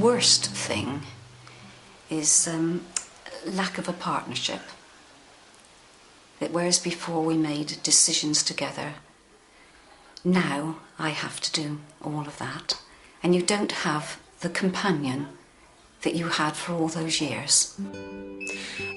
worst thing is lack of a partnership. That whereas before we made decisions together, now I have to do all of that. And you don't have the companion that you had for all those years.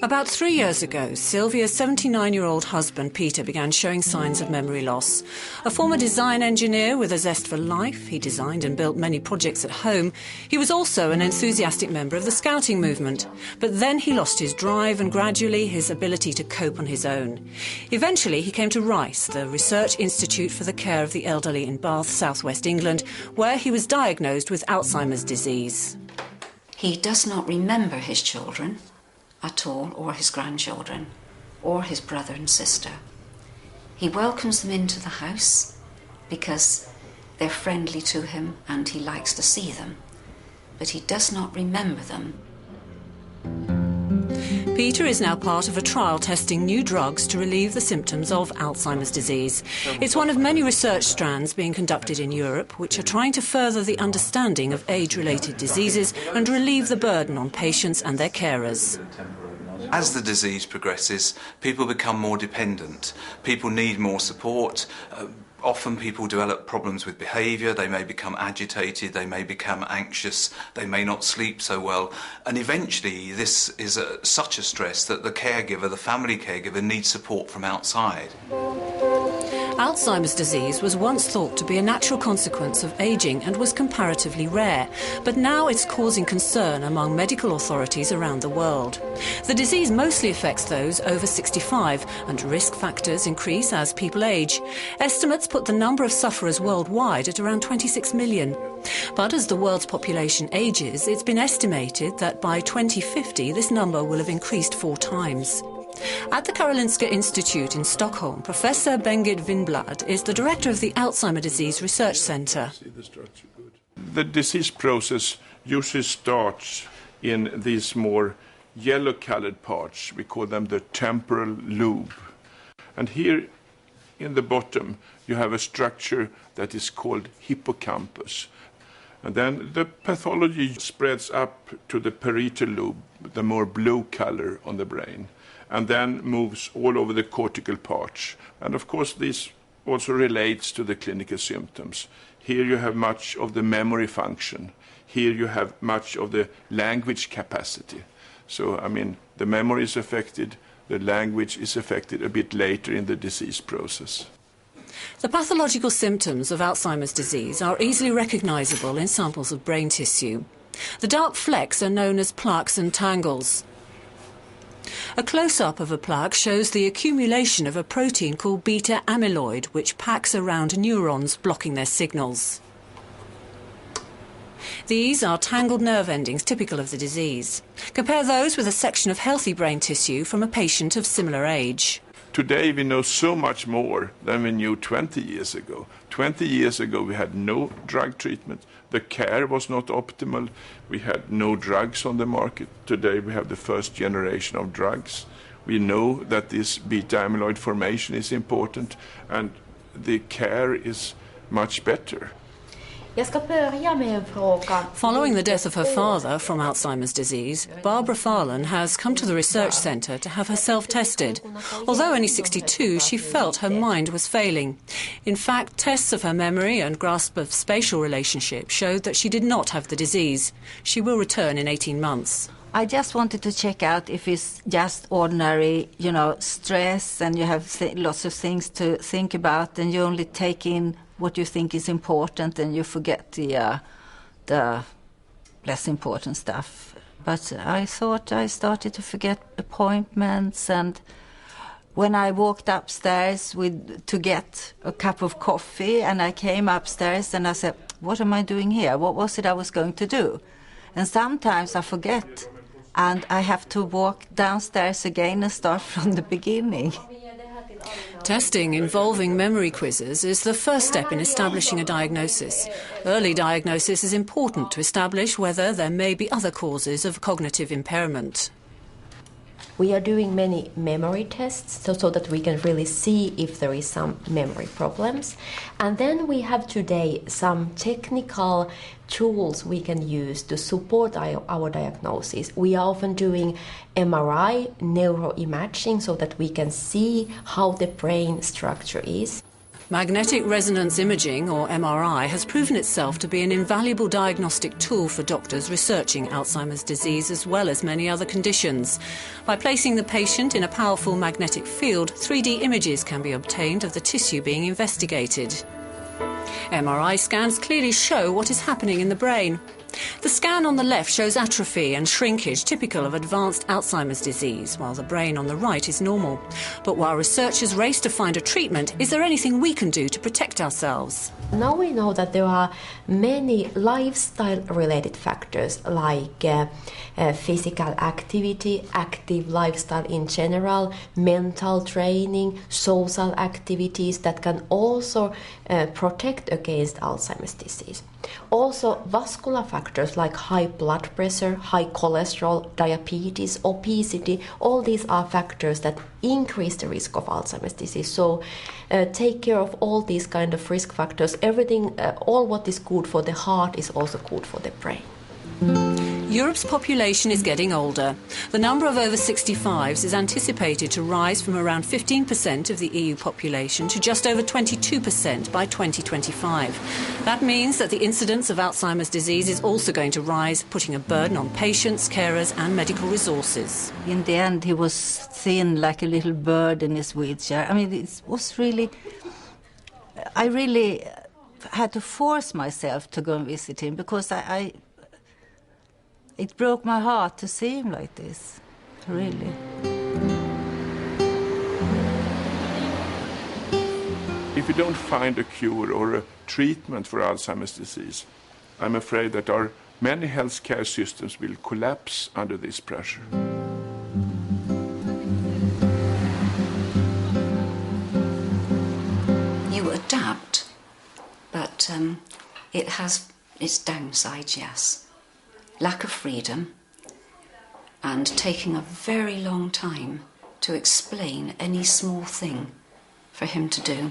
About 3 years ago, Sylvia's 79-year-old husband, Peter, began showing signs of memory loss. A former design engineer with a zest for life, he designed and built many projects at home. He was also an enthusiastic member of the Scouting movement. But then he lost his drive and gradually his ability to cope on his own. Eventually, he came to RICE, the Research Institute for the Care of the Elderly in Bath, southwest England, where he was diagnosed with Alzheimer's disease. He does not remember his children at all, or his grandchildren, or his brother and sister. He welcomes them into the house because they're friendly to him and he likes to see them, but he does not remember them. Peter is now part of a trial testing new drugs to relieve the symptoms of Alzheimer's disease. It's one of many research strands being conducted in Europe which are trying to further the understanding of age-related diseases and relieve the burden on patients and their carers. As the disease progresses, people become more dependent. People need more support. Often people develop problems with behaviour, they may become agitated, they may become anxious, they may not sleep so well. And eventually this is such a stress that the caregiver, the family caregiver, needs support from outside. Alzheimer's disease was once thought to be a natural consequence of ageing and was comparatively rare, but now it's causing concern among medical authorities around the world. The disease mostly affects those over 65, and risk factors increase as people age. Estimates put the number of sufferers worldwide at around 26 million. But as the world's population ages, it's been estimated that by 2050 this number will have increased 4 times. At the Karolinska Institute in Stockholm, Professor Bengt Winblad is the director of the Alzheimer Disease Research Centre. The disease process usually starts in these more yellow-coloured parts. We call them the temporal lobe. And here in the bottom you have a structure that is called hippocampus. And then the pathology spreads up to the parietal lobe, the more blue colour on the brain, and then moves all over the cortical parts. And of course this also relates to the clinical symptoms. Here you have much of the memory function. Here you have much of the language capacity. So, I mean, the memory is affected, the language is affected a bit later in the disease process. The pathological symptoms of Alzheimer's disease are easily recognisable in samples of brain tissue. The dark flecks are known as plaques and tangles. A close-up of a plaque shows the accumulation of a protein called beta amyloid, which packs around neurons, blocking their signals. These are tangled nerve endings typical of the disease. Compare those with a section of healthy brain tissue from a patient of similar age. Today we know so much more than we knew 20 years ago. 20 years ago we had no drug treatment. The care was not optimal. We had no drugs on the market. Today we have the first generation of drugs. We know that this beta amyloid formation is important and the care is much better. Following the death of her father from Alzheimer's disease, Barbara Farlan has come to the research centre to have herself tested. Although only 62, she felt her mind was failing. In fact, tests of her memory and grasp of spatial relationships showed that she did not have the disease. She will return in 18 months. I just wanted to check out if it's just ordinary, stress, and you have lots of things to think about, and you only take in what you think is important and you forget the less important stuff. But I thought I started to forget appointments, and when I walked upstairs to get a cup of coffee, and I came upstairs and I said, what am I doing here? What was it I was going to do? And sometimes I forget and I have to walk downstairs again and start from the beginning. Testing involving memory quizzes is the first step in establishing a diagnosis. Early diagnosis is important to establish whether there may be other causes of cognitive impairment. We are doing many memory tests so that we can really see if there is some memory problems. And then we have today some technical tools we can use to support our diagnosis. We are often doing MRI, neuroimaging, so that we can see how the brain structure is. Magnetic resonance imaging, or MRI, has proven itself to be an invaluable diagnostic tool for doctors researching Alzheimer's disease as well as many other conditions. By placing the patient in a powerful magnetic field, 3D images can be obtained of the tissue being investigated. MRI scans clearly show what is happening in the brain. The scan on the left shows atrophy and shrinkage typical of advanced Alzheimer's disease, while the brain on the right is normal. But while researchers race to find a treatment, is there anything we can do to protect ourselves? Now we know that there are many lifestyle-related factors like physical activity, active lifestyle in general, mental training, social activities that can also protect against Alzheimer's disease. Also, vascular factors like high blood pressure, high cholesterol, diabetes, obesity, all these are factors that increase the risk of Alzheimer's disease. So take care of all these kind of risk factors. Everything, all what is good for the heart is also good for the brain. Europe's population is getting older. The number of over 65s is anticipated to rise from around 15% of the EU population to just over 22% by 2025. That means that the incidence of Alzheimer's disease is also going to rise, putting a burden on patients, carers and medical resources. In the end, he was thin like a little bird in his wheelchair. I mean, it was really... I really had to force myself to go and visit him because it broke my heart to see him like this, really. If we don't find a cure or a treatment for Alzheimer's disease, I'm afraid that our many healthcare systems will collapse under this pressure. You adapt, but it has its downsides, yes. Lack of freedom and taking a very long time to explain any small thing for him to do.